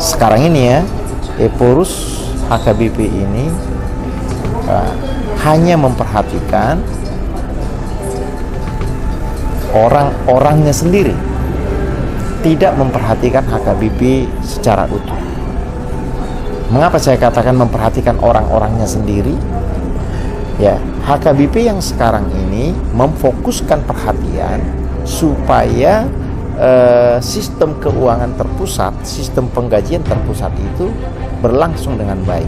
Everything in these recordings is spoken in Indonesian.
sekarang ini ya, pengurus HKBP ini hanya memperhatikan orang-orangnya sendiri, tidak memperhatikan HKBP secara utuh. Mengapa saya katakan memperhatikan orang-orangnya sendiri? Ya, HKBP yang sekarang ini memfokuskan perhatian supaya sistem keuangan terpusat, sistem penggajian terpusat itu berlangsung dengan baik.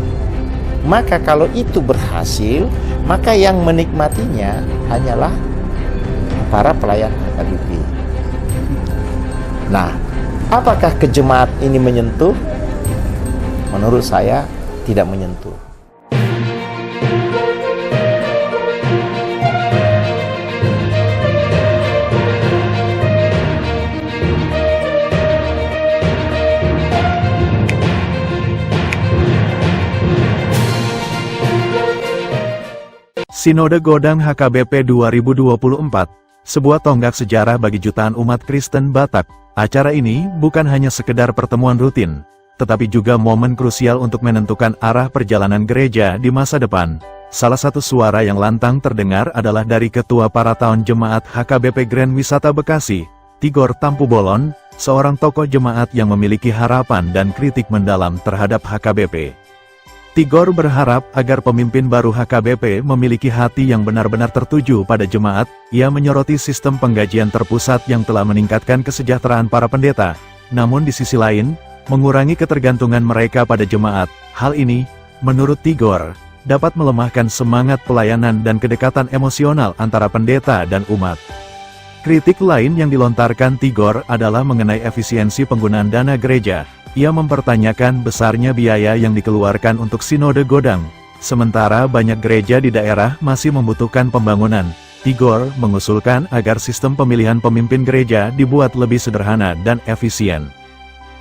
Maka kalau itu berhasil, maka yang menikmatinya hanyalah para pelayan HKBP. Nah, apakah ke jemaat ini menyentuh? Menurut saya tidak menyentuh. Sinode Godang HKBP 2024, sebuah tonggak sejarah bagi jutaan umat Kristen Batak. Acara ini bukan hanya sekedar pertemuan rutin, tetapi juga momen krusial untuk menentukan arah perjalanan gereja di masa depan. Salah satu suara yang lantang terdengar adalah dari Ketua Parataon Jemaat HKBP Grand Wisata Bekasi, Tigor Tampubolon, seorang tokoh jemaat yang memiliki harapan dan kritik mendalam terhadap HKBP. Tigor berharap agar pemimpin baru HKBP memiliki hati yang benar-benar tertuju pada jemaat. Ia menyoroti sistem penggajian terpusat yang telah meningkatkan kesejahteraan para pendeta, namun di sisi lain, mengurangi ketergantungan mereka pada jemaat. Hal ini, menurut Tigor, dapat melemahkan semangat pelayanan dan kedekatan emosional antara pendeta dan umat. Kritik lain yang dilontarkan Tigor adalah mengenai efisiensi penggunaan dana gereja. Ia mempertanyakan besarnya biaya yang dikeluarkan untuk Sinode Godang, sementara banyak gereja di daerah masih membutuhkan pembangunan. Tigor mengusulkan agar sistem pemilihan pemimpin gereja dibuat lebih sederhana dan efisien.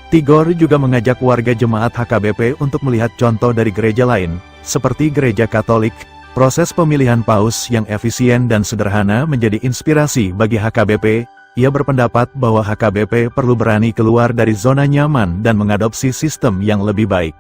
Tigor juga mengajak warga jemaat HKBP untuk melihat contoh dari gereja lain, seperti gereja Katolik. Proses pemilihan paus yang efisien dan sederhana menjadi inspirasi bagi HKBP. Ia berpendapat bahwa HKBP perlu berani keluar dari zona nyaman dan mengadopsi sistem yang lebih baik.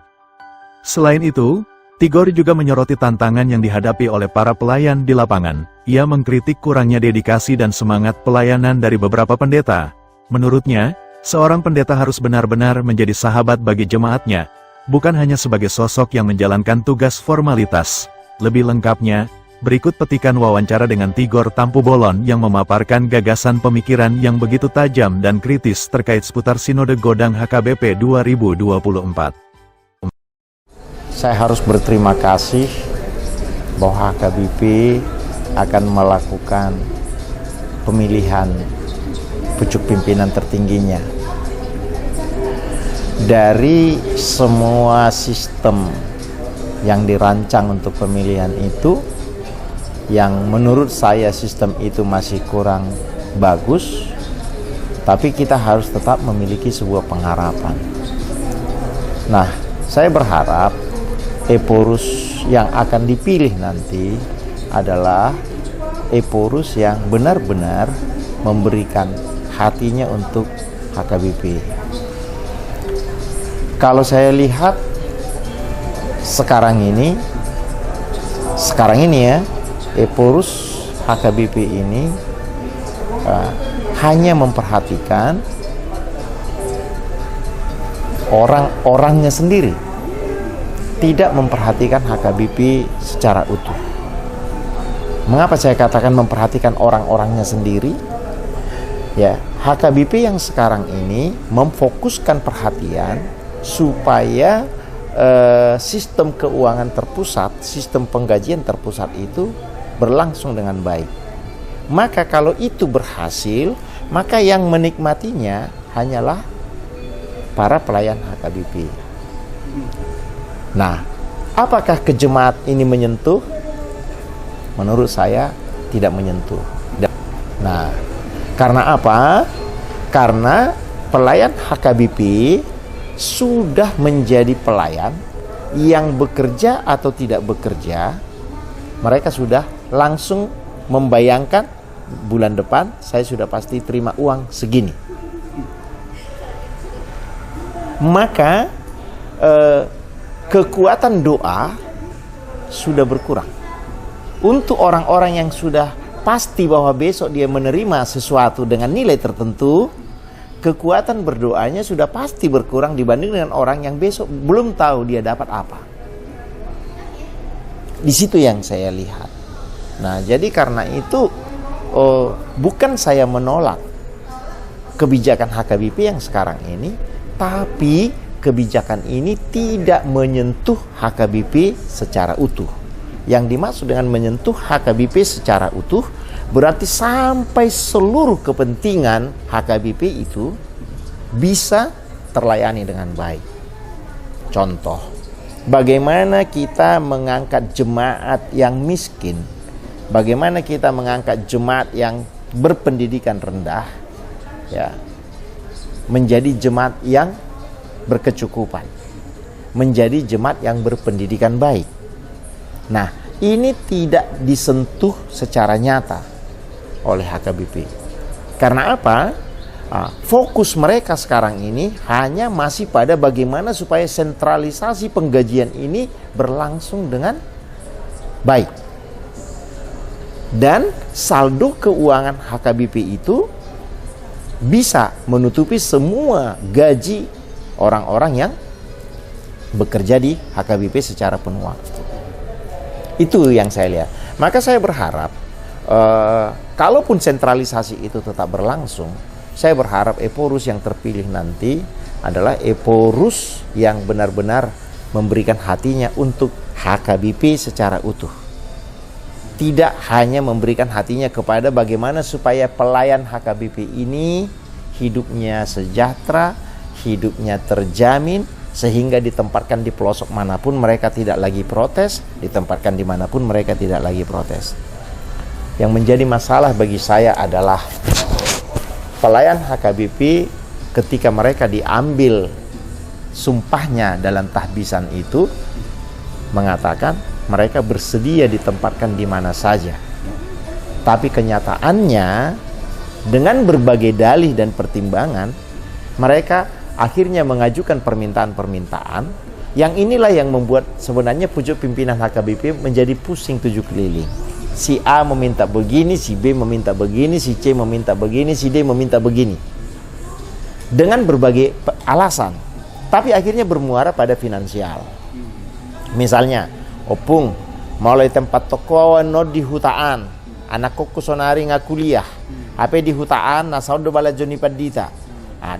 Selain itu, Tigor juga menyoroti tantangan yang dihadapi oleh para pelayan di lapangan. Ia mengkritik kurangnya dedikasi dan semangat pelayanan dari beberapa pendeta. Menurutnya, seorang pendeta harus benar-benar menjadi sahabat bagi jemaatnya, bukan hanya sebagai sosok yang menjalankan tugas formalitas. Lebih lengkapnya, berikut petikan wawancara dengan Tigor Tampubolon yang memaparkan gagasan pemikiran yang begitu tajam dan kritis terkait seputar Sinode Godang HKBP 2024. Saya harus berterima kasih bahwa HKBP akan melakukan pemilihan pucuk pimpinan tertingginya. Dari semua sistem yang dirancang untuk pemilihan itu, yang menurut saya sistem itu masih kurang bagus, tapi kita harus tetap memiliki sebuah pengharapan. Nah, saya berharap pengurus yang akan dipilih nanti adalah pengurus yang benar-benar memberikan hatinya untuk HKBP. Kalau saya lihat sekarang ini ya, pengurus HKBP ini hanya memperhatikan orang-orangnya sendiri, tidak memperhatikan HKBP secara utuh. Mengapa saya katakan memperhatikan orang-orangnya sendiri? Ya, HKBP yang sekarang ini memfokuskan perhatian supaya sistem keuangan terpusat, sistem penggajian terpusat itu berlangsung dengan baik. Maka kalau itu berhasil, maka yang menikmatinya hanyalah para pelayan HKBP. Nah, apakah ke jemaat ini menyentuh? Menurut saya tidak menyentuh. Nah, karena apa? Karena pelayan HKBP sudah menjadi pelayan yang bekerja atau tidak bekerja, mereka sudah langsung membayangkan bulan depan saya sudah pasti terima uang segini. Maka kekuatan doa sudah berkurang. Untuk orang-orang yang sudah pasti bahwa besok dia menerima sesuatu dengan nilai tertentu, kekuatan berdoanya sudah pasti berkurang dibanding dengan orang yang besok belum tahu dia dapat apa. Di situ yang saya lihat. Nah, jadi karena itu bukan saya menolak kebijakan HKBP yang sekarang ini, tapi kebijakan ini tidak menyentuh HKBP secara utuh. Yang dimaksud dengan menyentuh HKBP secara utuh berarti sampai seluruh kepentingan HKBP itu bisa terlayani dengan baik. Contoh, bagaimana kita mengangkat jemaat yang miskin, bagaimana kita mengangkat jemaat yang berpendidikan rendah, ya, menjadi jemaat yang berkecukupan, menjadi jemaat yang berpendidikan baik. Nah, ini tidak disentuh secara nyata oleh HKBP. Karena apa? Fokus mereka sekarang ini hanya masih pada bagaimana supaya sentralisasi penggajian ini berlangsung dengan baik. Dan saldo keuangan HKBP itu bisa menutupi semua gaji orang-orang yang bekerja di HKBP secara penuh waktu. Itu yang saya lihat. Maka saya berharap kalaupun sentralisasi itu tetap berlangsung, saya berharap Eporus yang terpilih nanti adalah Eporus yang benar-benar memberikan hatinya untuk HKBP secara utuh. Tidak hanya memberikan hatinya kepada bagaimana supaya pelayan HKBP ini hidupnya sejahtera, hidupnya terjamin, sehingga ditempatkan di pelosok manapun mereka tidak lagi protes, ditempatkan dimanapun mereka tidak lagi protes. Yang menjadi masalah bagi saya adalah pelayan HKBP ketika mereka diambil sumpahnya dalam tahbisan itu mengatakan mereka bersedia ditempatkan di mana saja. Tapi kenyataannya dengan berbagai dalih dan pertimbangan mereka akhirnya mengajukan permintaan-permintaan yang inilah yang membuat sebenarnya pucuk pimpinan HKBP menjadi pusing tujuh keliling. Si A meminta begini, si B meminta begini, si C meminta begini, si D meminta begini. Dengan berbagai alasan. Tapi akhirnya bermuara pada finansial. Misalnya, opung, mulai tempat toko no di hutaan, anak koko sonari ngakuliah, apa di hutaan nasaudo bala joni padita.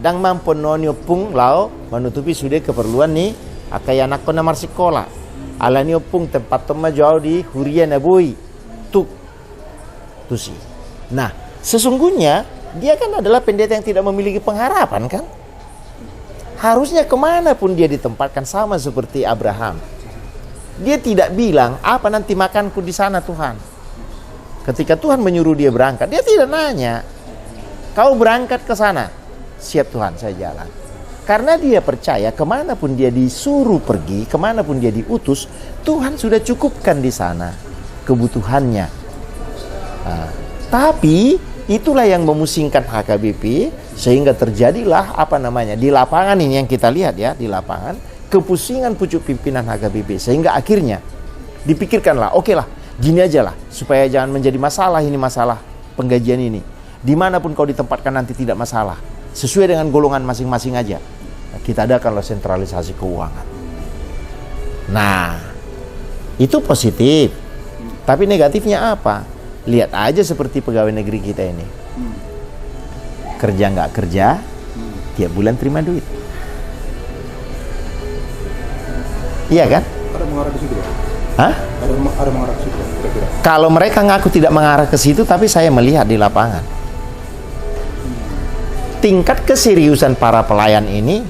Dang mampu noni opung lao menutupi sudah keperluan nih akai anak ko namar sekolah. Ala ni opung tempat toma jauh di hurian abui tuk tusi. Nah, sesungguhnya dia kan adalah pendeta yang tidak memiliki pengharapan kan? Harusnya kemanapun dia ditempatkan sama seperti Abraham. Dia tidak bilang apa nanti makanku di sana Tuhan. Ketika Tuhan menyuruh dia berangkat, dia tidak nanya, kau berangkat ke sana? Siap Tuhan, saya jalan. Karena dia percaya kemanapun dia disuruh pergi, kemanapun dia diutus, Tuhan sudah cukupkan di sana kebutuhannya. Tapi itulah yang memusingkan HKBP sehingga terjadilah di lapangan ini yang kita lihat ya, di lapangan kepusingan pucuk pimpinan HKBP sehingga akhirnya dipikirkanlah, oke lah, gini aja lah supaya jangan menjadi masalah ini masalah penggajian ini. Dimanapun kau ditempatkan nanti tidak masalah. Sesuai dengan golongan masing-masing aja. Kita adakanlah sentralisasi keuangan. Nah, itu positif. Tapi negatifnya apa? Lihat aja seperti pegawai negeri kita ini. Kerja nggak kerja, tiap bulan terima duit. Iya kan? Ada mengarah ke situ ya? Hah? Ada mengarah ke situ kira-kira? Kalau mereka ngaku tidak mengarah ke situ, tapi saya melihat di lapangan. Tingkat keseriusan para pelayan ini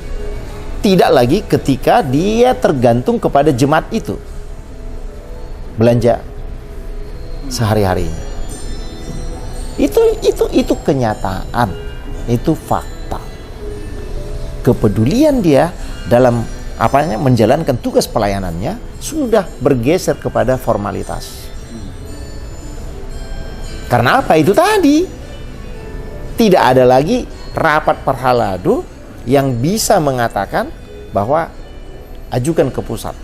tidak lagi ketika dia tergantung kepada jemaat itu belanja sehari-harinya. Itu kenyataan, itu fakta. Kepedulian dia dalam menjalankan tugas pelayanannya sudah bergeser kepada formalitas. Karena apa? Itu tadi tidak ada lagi rapat perhaladu yang bisa mengatakan bahwa ajukan ke pusat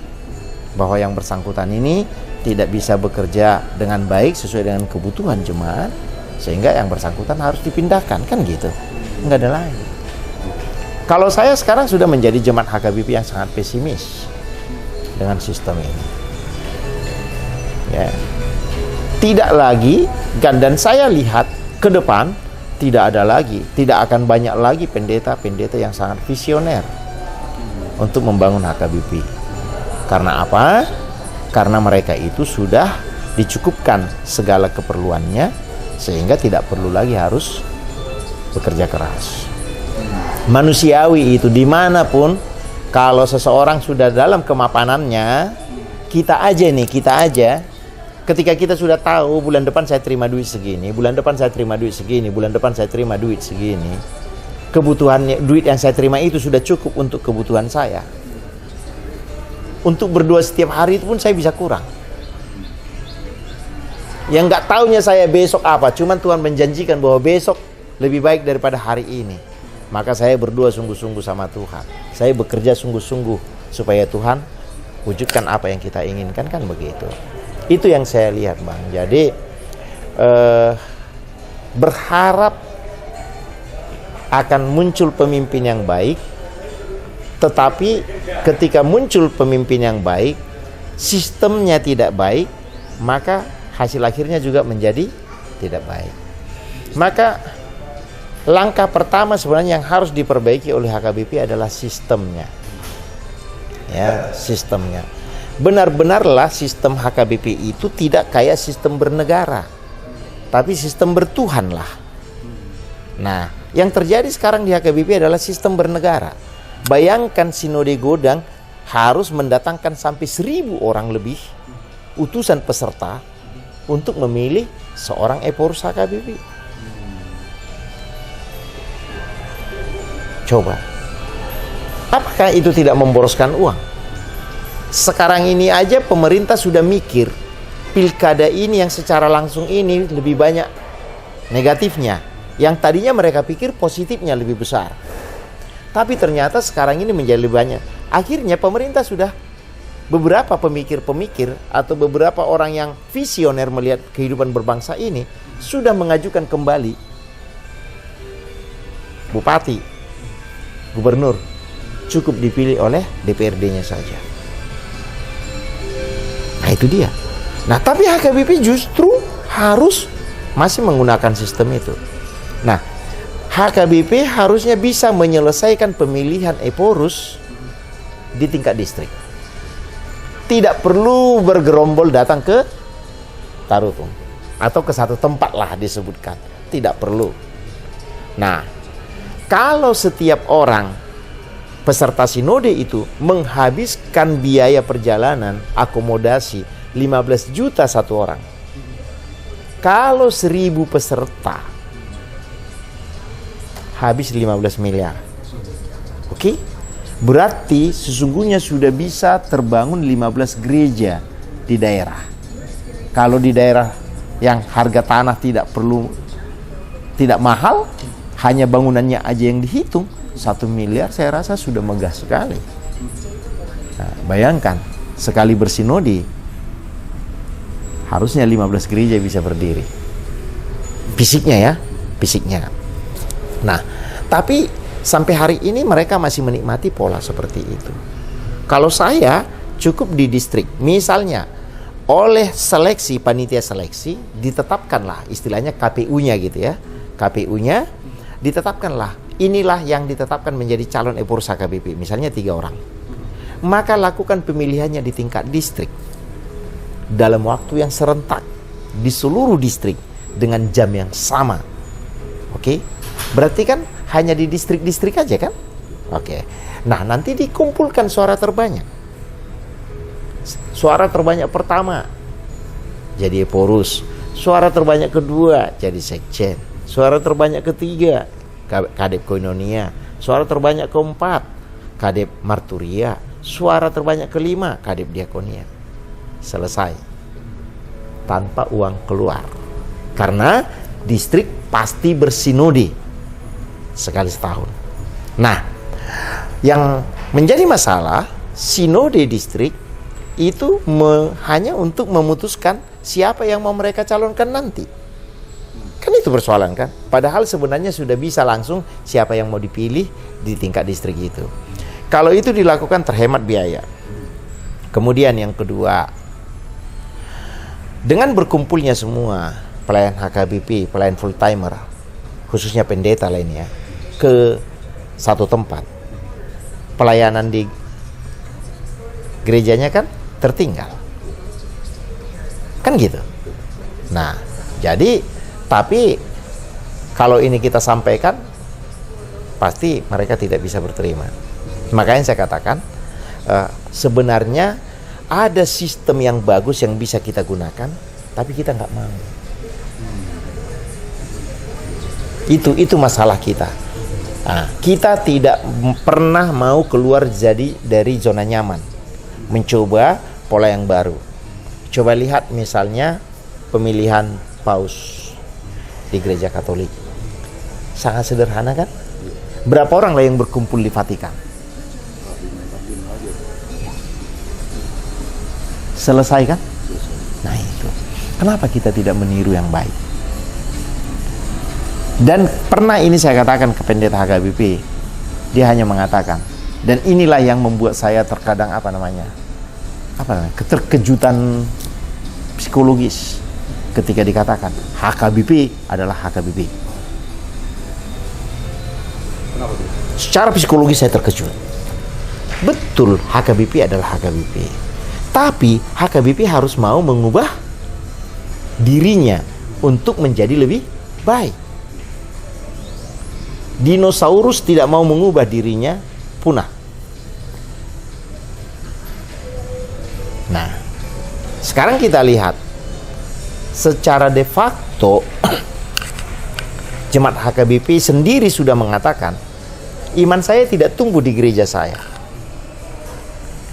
bahwa yang bersangkutan ini tidak bisa bekerja dengan baik sesuai dengan kebutuhan jemaat, sehingga yang bersangkutan harus dipindahkan, kan gitu. Nggak ada lagi. Kalau saya sekarang sudah menjadi jemaat HKBP yang sangat pesimis dengan sistem ini. Ya. Tidak lagi, dan saya lihat ke depan tidak akan banyak lagi pendeta-pendeta yang sangat visioner untuk membangun HKBP. Karena apa? Karena mereka itu sudah dicukupkan segala keperluannya, sehingga tidak perlu lagi harus bekerja keras. Manusiawi itu dimanapun, kalau seseorang sudah dalam kemapanannya, kita aja, ketika kita sudah tahu bulan depan saya terima duit segini, bulan depan saya terima duit segini, bulan depan saya terima duit segini, kebutuhannya, duit yang saya terima itu sudah cukup untuk kebutuhan saya. Untuk berdua setiap hari itu pun saya bisa kurang. Yang nggak taunya saya besok apa, cuman Tuhan menjanjikan bahwa besok lebih baik daripada hari ini. Maka saya berdoa sungguh-sungguh sama Tuhan. Saya bekerja sungguh-sungguh supaya Tuhan wujudkan apa yang kita inginkan, kan begitu. Itu yang saya lihat, Bang. Jadi berharap akan muncul pemimpin yang baik, tetapi ketika muncul pemimpin yang baik, sistemnya tidak baik, maka hasil akhirnya juga menjadi tidak baik. Maka langkah pertama sebenarnya yang harus diperbaiki oleh HKBP adalah sistemnya. Ya, sistemnya. Benar-benarlah sistem HKBP itu tidak kayak sistem bernegara, tapi sistem bertuhan lah. Nah, yang terjadi sekarang di HKBP adalah sistem bernegara. Bayangkan Sinode Godang harus mendatangkan sampai 1.000 orang lebih utusan peserta untuk memilih seorang eporus HKBP. Coba, apakah itu tidak memboroskan uang? Sekarang ini aja pemerintah sudah mikir pilkada ini yang secara langsung ini lebih banyak negatifnya, yang tadinya mereka pikir positifnya lebih besar. Tapi ternyata sekarang ini menjadi lebih banyak. Akhirnya pemerintah sudah, beberapa pemikir-pemikir atau beberapa orang yang visioner melihat kehidupan berbangsa ini sudah mengajukan kembali bupati, gubernur cukup dipilih oleh DPRD-nya saja. Nah, itu dia. Nah, tapi HKBP justru harus masih menggunakan sistem itu. Nah, HKBP harusnya bisa menyelesaikan pemilihan eporus di tingkat distrik. Tidak perlu bergerombol datang ke Tarutung atau ke satu tempat lah disebutkan. Tidak perlu. Nah, kalau setiap orang peserta sinode itu menghabiskan biaya perjalanan, akomodasi 15 juta satu orang. Kalau 1.000 peserta habis 15 miliar. Oke? Berarti sesungguhnya sudah bisa terbangun 15 gereja di daerah. Kalau di daerah yang harga tanah tidak mahal, hanya bangunannya aja yang dihitung, 1 miliar saya rasa sudah megah sekali. Nah, bayangkan, sekali bersinode, harusnya 15 gereja bisa berdiri. Fisiknya ya, fisiknya. Nah, tapi sampai hari ini mereka masih menikmati pola seperti itu. Kalau saya cukup di distrik, misalnya oleh seleksi, panitia seleksi, ditetapkanlah istilahnya KPU-nya gitu ya. KPU-nya ditetapkanlah, inilah yang ditetapkan menjadi calon eporus HKBP, misalnya 3 orang. Maka lakukan pemilihannya di tingkat distrik dalam waktu yang serentak di seluruh distrik dengan jam yang sama. Oke? Berarti kan hanya di distrik-distrik aja kan? Oke. Nah, nanti dikumpulkan suara terbanyak. Suara terbanyak pertama jadi eporus, suara terbanyak kedua jadi sekjen, suara terbanyak ketiga kadep koinonia, suara terbanyak keempat kadep marturia, suara terbanyak kelima kadep diakonia. Selesai tanpa uang keluar, karena distrik pasti bersinode sekali setahun. Nah, yang menjadi masalah sinode distrik itu hanya untuk memutuskan siapa yang mau mereka calonkan nanti. Kan itu persoalan kan. Padahal sebenarnya sudah bisa langsung siapa yang mau dipilih di tingkat distrik itu. Kalau itu dilakukan terhemat biaya. Kemudian yang kedua, dengan berkumpulnya semua pelayan HKBP, pelayan full timer, khususnya pendeta lainnya, ke satu tempat, pelayanan di gerejanya kan tertinggal. Kan gitu. Nah, jadi tapi kalau ini kita sampaikan, pasti mereka tidak bisa berterima. Makanya saya katakan, sebenarnya ada sistem yang bagus yang bisa kita gunakan, tapi kita nggak mau. Itu masalah kita. Nah, kita tidak pernah mau keluar dari zona nyaman, mencoba pola yang baru. Coba lihat misalnya pemilihan paus di gereja Katolik, sangat sederhana kan? Berapa orang lah yang berkumpul di Vatikan? Selesai kan? Nah itu, kenapa kita tidak meniru yang baik? Dan pernah ini saya katakan ke pendeta HKBP, dia hanya mengatakan, dan inilah yang membuat saya terkadang keterkejutan psikologis ketika dikatakan HKBP adalah HKBP. Kenapa tuh? Secara psikologis saya terkejut. Betul, HKBP adalah HKBP. Tapi HKBP harus mau mengubah dirinya untuk menjadi lebih baik. Dinosaurus tidak mau mengubah dirinya, punah. Nah, sekarang kita lihat secara de facto Jemaat HKBP sendiri sudah mengatakan, iman saya tidak tumbuh di gereja saya.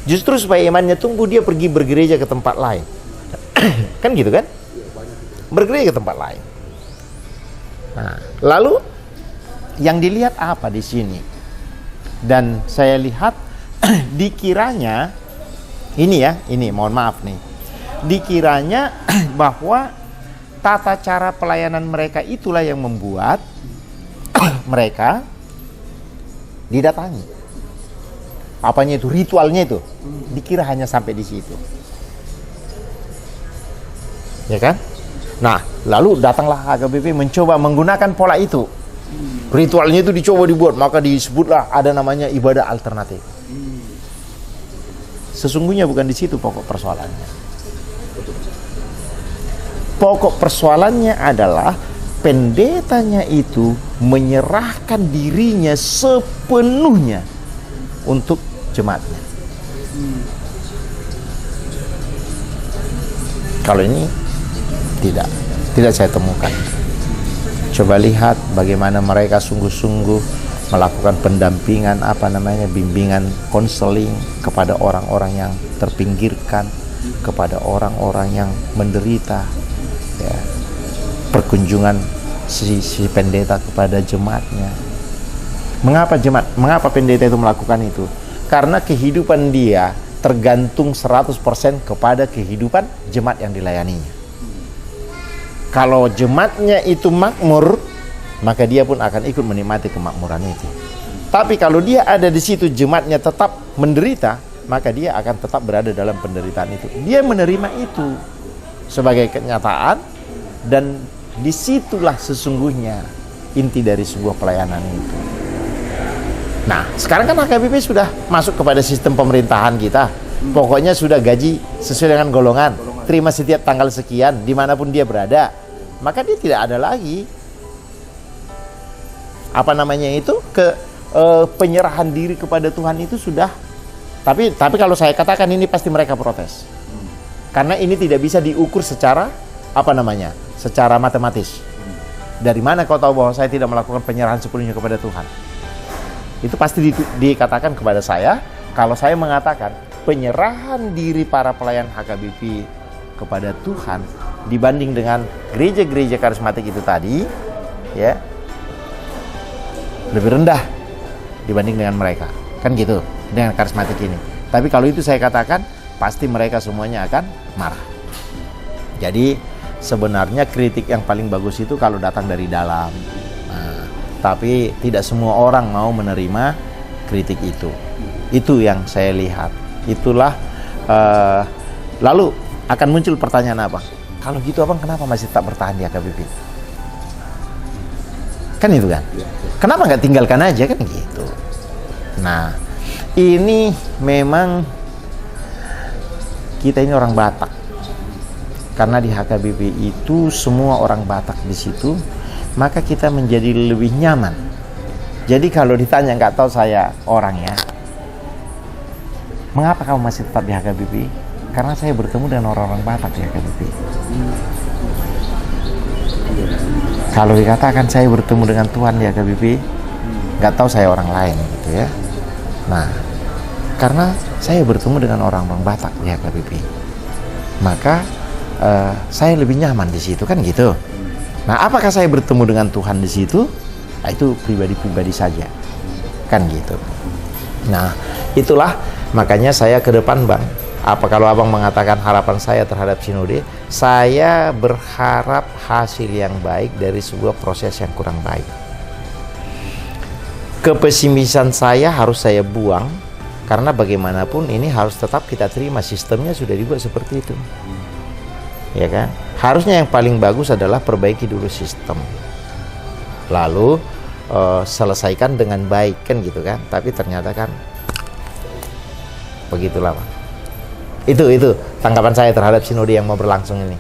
Justru supaya imannya tumbuh, dia pergi bergereja ke tempat lain. Kan gitu kan? Bergereja ke tempat lain. Nah, lalu yang dilihat apa di sini? Dan saya lihat dikiranya ini mohon maaf nih. Dikiranya bahwa tata cara pelayanan mereka itulah yang membuat mereka didatangi. Apanya itu? Ritualnya itu. Dikira hanya sampai di situ. Ya kan? Nah, lalu datanglah HKBP mencoba menggunakan pola itu. Ritualnya itu dicoba dibuat, maka disebutlah ada namanya ibadah alternatif. Sesungguhnya bukan di situ pokok persoalannya. Pokok persoalannya adalah pendetanya itu menyerahkan dirinya sepenuhnya untuk jemaatnya. Kalau ini tidak saya temukan. Coba lihat bagaimana mereka sungguh-sungguh melakukan pendampingan, bimbingan konseling kepada orang-orang yang terpinggirkan, kepada orang-orang yang menderita, ya, perkunjungan si pendeta kepada jemaatnya. Mengapa pendeta itu melakukan itu? Karena kehidupan dia tergantung 100% kepada kehidupan jemaat yang dilayaninya. Kalau jemaatnya itu makmur, maka dia pun akan ikut menikmati kemakmuran itu. Tapi kalau dia ada di situ, jemaatnya tetap menderita, maka dia akan tetap berada dalam penderitaan itu. Dia menerima itu sebagai kenyataan, dan disitulah sesungguhnya inti dari sebuah pelayanan itu. Nah, sekarang kan HKBP sudah masuk kepada sistem pemerintahan kita. Pokoknya sudah gaji sesuai dengan golongan, terima setiap tanggal sekian, dimanapun dia berada. Maka dia tidak ada lagi penyerahan diri kepada Tuhan itu sudah. Tapi kalau saya katakan ini pasti mereka protes. Karena ini tidak bisa diukur secara secara matematis. Dari mana kau tahu bahwa saya tidak melakukan penyerahan sepenuhnya kepada Tuhan? Itu pasti dikatakan kepada saya kalau saya mengatakan penyerahan diri para pelayan HKBP kepada Tuhan dibanding dengan gereja-gereja karismatik itu tadi, ya, lebih rendah dibanding dengan mereka. Kan gitu, dengan karismatik ini. Tapi kalau itu saya katakan, pasti mereka semuanya akan marah. Jadi sebenarnya kritik yang paling bagus itu kalau datang dari dalam. Nah, tapi tidak semua orang mau menerima kritik itu. Itu yang saya lihat. Itulah lalu akan muncul pertanyaan Abang. Kalau gitu Abang kenapa masih tak bertahan di HKBP? Kan itu kan? Kenapa nggak tinggalkan aja kan gitu? Nah, ini memang kita ini orang Batak. Karena di HKBP itu semua orang Batak di situ, maka kita menjadi lebih nyaman. Jadi kalau ditanya, nggak tahu saya orangnya, mengapa kamu masih tetap di HKBP? Karena saya bertemu dengan orang-orang Batak di HKBP. Kalau dikatakan saya bertemu dengan Tuhan di HKBP, nggak tahu saya orang lain gitu ya. Nah, karena saya bertemu dengan orang-orang Batak di HKBP, maka saya lebih nyaman di situ kan gitu. Nah, apakah saya bertemu dengan Tuhan di situ? Nah, itu pribadi-pribadi saja, kan gitu. Nah, itulah makanya saya ke depan Bang. Apa kalau Abang mengatakan harapan saya terhadap sinode? Saya berharap hasil yang baik dari sebuah proses yang kurang baik. Kepesimisan saya harus saya buang, karena bagaimanapun ini harus tetap kita terima, sistemnya sudah dibuat seperti itu. Ya kan? Harusnya yang paling bagus adalah perbaiki dulu sistem. Lalu selesaikan dengan baik kan gitu kan. Tapi ternyata kan begitulah Pak. Itu tanggapan saya terhadap sinode yang mau berlangsung ini.